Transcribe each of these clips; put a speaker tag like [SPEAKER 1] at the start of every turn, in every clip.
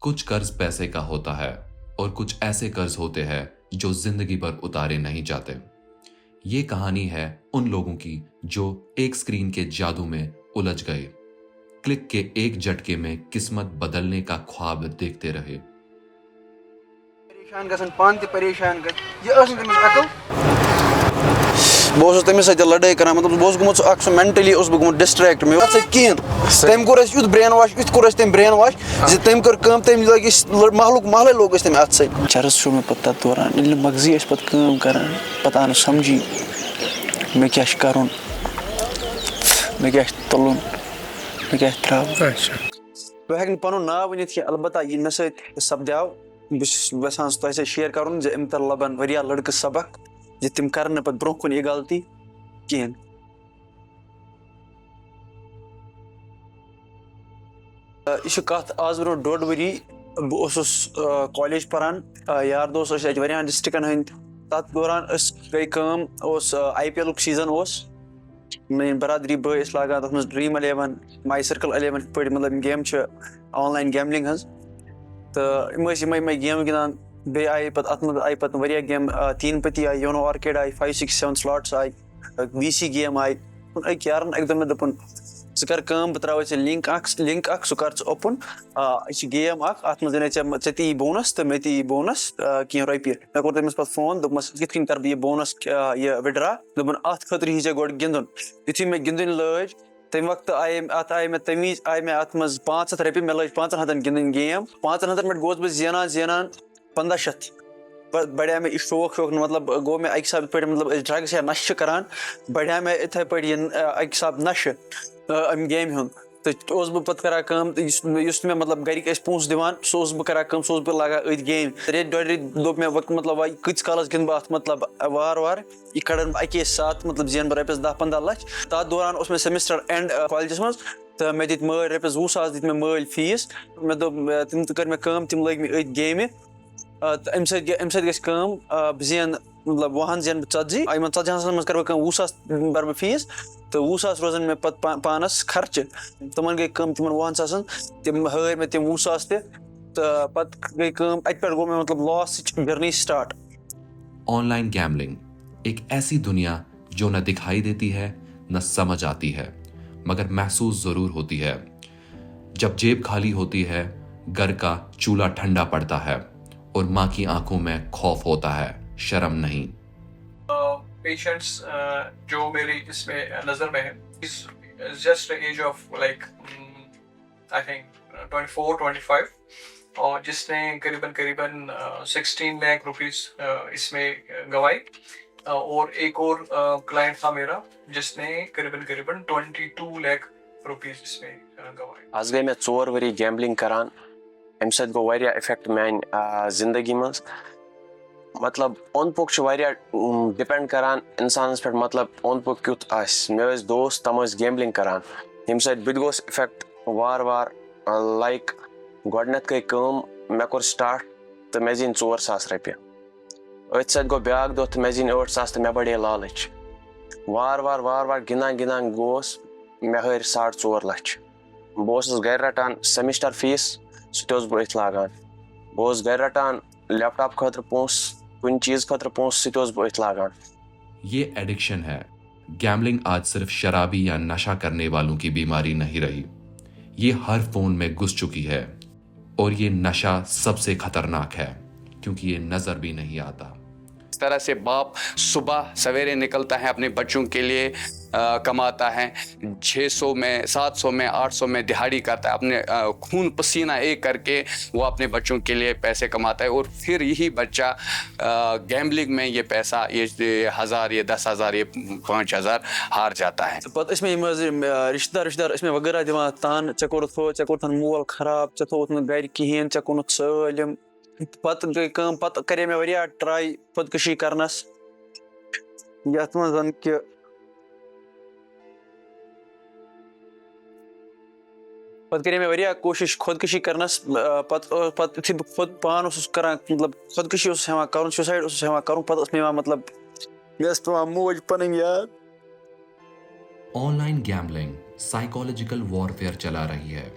[SPEAKER 1] कुछ कर्ज पैसे का होता है और कुछ ऐसे कर्ज होते हैं जो जिंदगी भर उतारे नहीं जाते। ये कहानी है उन लोगों की जो एक स्क्रीन के जादू में उलझ गए, क्लिक के एक झटके में किस्मत बदलने का ख्वाब देखते रहे।
[SPEAKER 2] परेशान गसन पान ते परेशान गस ये असम तमिस अकल
[SPEAKER 3] बहुत तमिस सत लड़ाई कर मतलब बहुत गुत मेंटली गुत डिस्ट्रैक्ट मे कहें तम core youth brain wash youth core तम ब्रेन वाश तम कर तम लग महल लोग तम अत सत चरस मे पे तथ दौरान मगजी पे कर पे आन समझी मे क्या कर मे क्या तुलन मे क्या त्रा बह हेक पन नाव वन अलबत्ता ये मे सपद्याव बसान तुम शेयर कर अम तर लबन वरिया लड़के सबक तम कर पे ब्रो कुन यह गलती कहें। यह कत आज ब्रो 1.5 वरी बहुस कॉलेज परान यार दोस्त डिस्ट्रिक्न हंद तथ दौरान गई IPL सीजन मेरी बरादरी बे लागान तथ ड्रीम 11 माई सर्कल 11 पे मतलब गेम ऑनलाइन गैमलिंग हज तो यम गेम गिंदान बे आई आई पे गेम 3 पति आई योनो आर्केड आई 5 6 7 स्लॉट्स आई VC गेम आई अक यार अक मे दोपन कर बह त्रा लिंक सह कर ओपन यह गेम अत मे चे ती बोनस तो मे ती बोनस कह रुपये मे कोर तमिस पे फोन दोपमस कित कन कर बह बोनस यह विड्रा दोपन अत खतर ही चे गोड गिंदन युथी मे गिंदन लज तम वक्त आई मे तमीज आई मे अत मज 500 रुपये मे लज 500 गिंदन गेम 500 में गोस बह जेनान 1500 बढ़िया मे शौक मतलब गो मे अक हिसाब पे मतलब ड्रग्स या नश करान बढ़िया मे इथे पे अक हिसाब नश अम गेम हुन तो बह पे मे मतलब गरिक पोस दिवान सह बह कर सह बह लगा अथ गेम रेत 2 रेत दोप मे मतलब कत कालस गिंद बह अत मतलब वार यह कड़न अके साथ मतलब जेन बह रपस 10-15 लक्ष तथ दौरान मे सेमेस्टर एंड कॉलेजस मज तो मे दित मल रपस 20,000 दित मे मल फीस मे दोप तम कर मे तम लग मे अथ गेम अम बह जेन मतलब वहन जेन 40 मज कर 20,000 बर फीस तो 20,000 रोजन मे पानस खर्च तमन गई तमन 20,000 तम हर मे तम 20,000 तो पत गई अत पे गो मे मतलब loss journey start.
[SPEAKER 1] Online gambling एक ऐसी दुनिया जो न दिखाई देती है न समझ आती है, मगर महसूस जरूर होती है। जब जेब खाली होती है, घर का चूल्हा ठंडा पड़ता है और माँ की आंखों में खौफ होता है, शर्म नहीं।
[SPEAKER 4] पेशेंट्स जो मेरी इसमें नज़र में है is just age of like I think 24-25 और जिसने करीबन 16 लाख रुपीस इसमें गंवाई और एक और क्लाइंट था मेरा जिसने करीबन 22 लाख रुपीस इसमें गंवाई।
[SPEAKER 5] आज गई मैं 4 वरी गैम्बलिंग करान अम सत गो वारिया इफेक्ट मान जिंदगी मज मतलब ओंद पोक डिपेंड करान इंसान पे मतलब ओंद पोक क्युत मे दोस्त तम गैम्बलिंग करान यम सत बह गोस इफेक्ट वार वार लाइक गोडनथ गई मे कोर स्टार्ट तो मे जीन 4,000 रुपये अथ सत गो ब्याक दो तो मे जीन 8,000 तो मे बढ़े लालच वार वार गिंदान गोस मे हर 4.5 लाख बह गर रटान सेमिस्टर फीस सह बह अथ लागान बह गर रटान लैपटॉप खतर पोस कुछ चीज खतर पोस सह बह अथ लागान।
[SPEAKER 1] ये एडिक्शन है। गैमलिंग आज सिर्फ शराबी या नशा करने वालों की बीमारी नहीं रही, ये हर फोन में घुस चुकी है और ये नशा सबसे खतरनाक है क्योंकि ये नजर भी नहीं आता।
[SPEAKER 6] इस तरह से बाप सुबह सवेरे निकलता है अपने बच्चों के लिए कमाता है 600 में 700 में 800 में दिहाड़ी करता है अपने खून पसीना एक करके वो अपने बच्चों के लिए पैसे कमाता है और फिर यही बच्चा गैम्बलिंग में ये पैसा ये 1,000 ये 10,000 ये 5,000 हार जाता है।
[SPEAKER 3] पत रिश्तेदार इसमें वगैरह दिवान तान चे कोर मोल खराब चे थोत गर कहें चे कुन सलम पत गई पत करे मे वरिया ट्राई खुदकशी करनस यथ मज कि पत करे मे वरिया कोशिश खुदकशी करनस पत इथि खुद पान करान मतलब खुदकशी हेवान कर सुसाइड हेवान कर पत मे मतलब मे मोज पन याद।
[SPEAKER 1] ऑनलाइन गैम्बलिंग साइकोलॉजिकल वॉरफेयर चला रही है।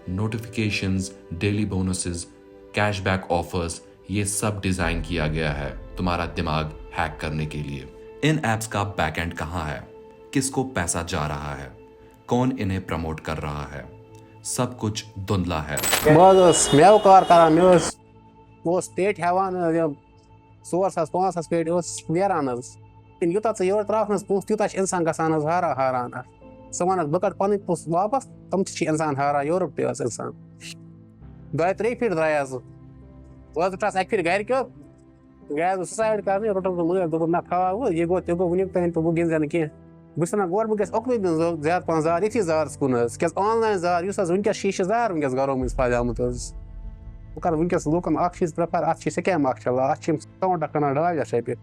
[SPEAKER 1] Notifications, daily bonuses, cashback offers, ये सब डिजाइन किया गया है तुम्हारा दिमाग हैक करने के लिए। इन एप्स का बैकएंड कहाँ है, किसको पैसा जा रहा है, कौन इन्हें प्रमोट कर रहा है, सब कुछ धुंधला है।
[SPEAKER 7] मेव कार करान पेट हेवान 4,000-5,000 पेट नेरान यूत योर त्रा पोस तूत इंसान गसान हारान सह वन बह कट पन पोस वापस तम इंसान हारान योर पे इंसान 2-3 फिर द्राय वह अक फिर गर क्यों गया सुसाइड कर रोटन मुझे दोप ना खा यह गो ते गो वन तन तो बह गिन कह बस गोर बह गोकन दिन ज्यादा पहन जार ये जारस कुन क्या ऑनलाइन जार वनस जार वनस घरों मज फैलामुत बह कर वनस लूकन चीज प्रेफर अत स्कैम चलान अत अकाउंट कनान 2 लाख रपये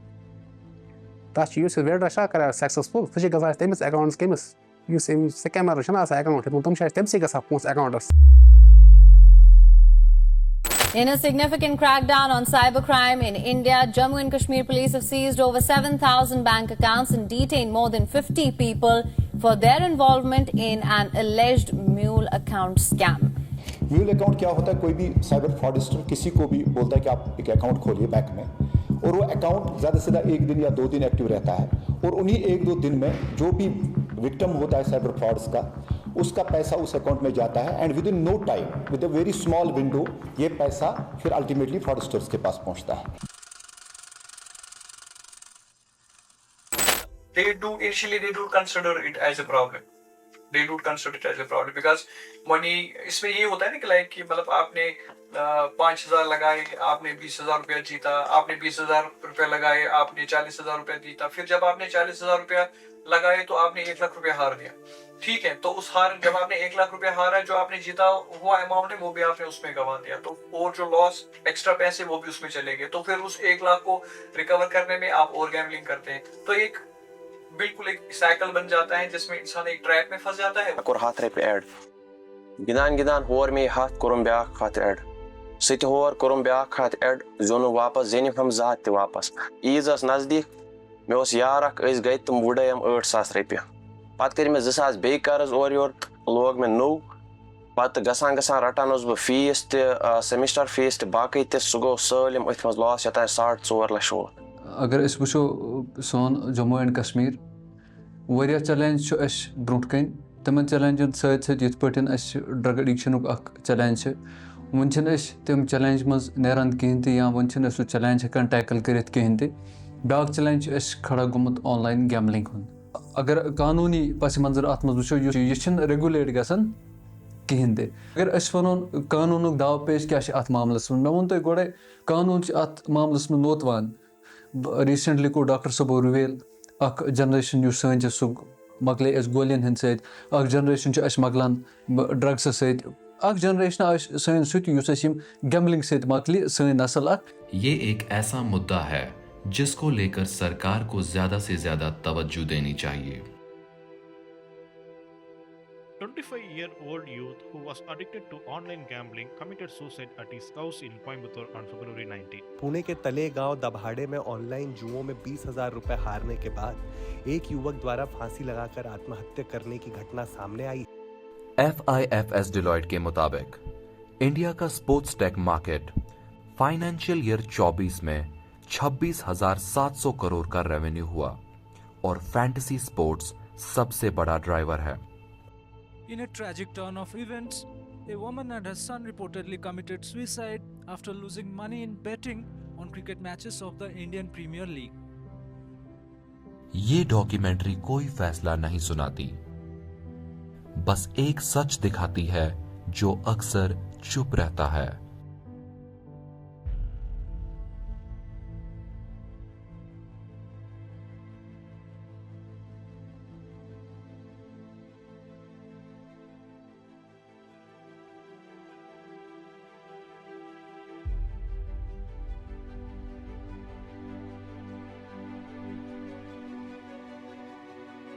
[SPEAKER 7] तथ वेडर कर सक्सेसफुल सह ग तमिस अकाउंट्स कमिस स्कैमर अकाउंट तम तमसे ग पोस accounts.
[SPEAKER 8] In a significant crackdown on cybercrime in India, Jammu and Kashmir police have seized over 7,000 bank accounts and detained more than 50 people for their involvement in an alleged mule account scam.
[SPEAKER 9] Mule account क्या होता है? कोई भी cyber fraudster किसी को भी बोलता है कि आप एक अकाउंट खोलिए बैंक में, और वो अकाउंट ज़्यादा से ज़्यादा 1 दिन या 2 दिन एक्टिव रहता है, और उन्हीं 1-2 दिन में जो भी विक्टिम होता है साइबर फ्रॉड्स का, उसका पैसा उस अकाउंट में जाता है, and with in no time, with a very small window, ये पैसा फिर अल्टीमेटली फ्रॉडस्टर्स के पास पहुंचता है।
[SPEAKER 4] Initially they do consider it as a problem. They do consider it as a problem because money इसमें ये होता है ना कि लाइक कि मतलब आपने 5,000 लगाए, आपने 20,000 रुपया जीता, आपने 20,000 रुपया लगाए, आपने 40,000 रुपया जीता, फिर जब आपने 40,000 रुपया लगाए तो आपने 1 लाख रुपया हार दिया। ठीक है, तो उस हार जब आपने 1 लाख रुपया हारा, जो आपने जीता वो अमाउंट है वो भी आपने उसमें गंवा दिया, तो और जो लॉस एक्स्ट्रा पैसे वो भी उसमें चले गए, तो फिर उस 1 लाख को रिकवर करने में आप और गैम्बलिंग करते हैं, तो एक बिल्कुल एक साइकिल बन जाता है जिसमें इंसान एक ट्रैप में फंस जाता है।
[SPEAKER 5] कोर 7 रपये ऐड गिदान होर में 7 कोरम ब्याख 7 ऐड सत होर कोरम ब्याख 7 ऐड जोन वापस जेनिम हम 7 वापस ईज नजदीक मे यार गई तुम वुडम 8,000 रपये पत कर 2,000 बे कर्ज और योर लोग मे नो पत गसान रटान बह फीस सेमिस्टर फीस बाकी सह गो सलम अथ मज लॉस यतान 4.5 लाख वो।
[SPEAKER 10] अगर अस वुचो सोन जम्मू एंड कश्मीर वारिया चैलेंज ब्रोट कन तमन चैलेंजन सत ये ड्रग एडिक्शन चैलेंज वन तम चैलेंज मज नेरान कहें या वन सह चैलेंज हेकान टैकल कर कहें ब्या चैलेंज खड़ा गोमुत ऑनलाइन गैम्बलिंग हुंद। अगर कानूनी पस मंजर अत मज वुचो यह रेगुलेट गसान कहें अगर अस वनो कानून दाव पेश क्या अत मामलस मे वो तुम गोड़े कानून अत मामलस में नोतवान। रिसेंटली को डॉक्टर सबो रिवेल अख जनरेशन सन सह मकले गोलियन हंद सत जनरेशन मकलान ड्रग्स सत जनरेशन सन सम गैम्बलिंग सत मकली सन नस्ल।
[SPEAKER 1] ये एक ऐसा मुद्दा है जिसको लेकर सरकार को ज्यादा से ज्यादा तवज्जो देनी चाहिए।
[SPEAKER 11] 25-year-old youth who was addicted to online gambling committed suicide at his house in Coimbatore on February 19.
[SPEAKER 12] Pune के तलेगांव दभाड़े में ऑनलाइन जुओं में 20,000 रुपए हारने के बाद एक युवक द्वारा फांसी लगाकर आत्महत्या करने की घटना सामने आई।
[SPEAKER 1] FIFS डिलॉयट के मुताबिक इंडिया का sports tech market financial year 24 में 26,700 करोड़ का रेवेन्यू हुआ और फैंटेसी स्पोर्ट्स सबसे बड़ा ड्राइवर है।
[SPEAKER 13] In a tragic turn of events, a woman and her son reportedly committed suicide after losing money in betting on cricket matches of the Indian Premier League.
[SPEAKER 1] ये documentary कोई फैसला नहीं सुनाती, बस एक सच दिखाती है जो अक्सर चुप रहता है।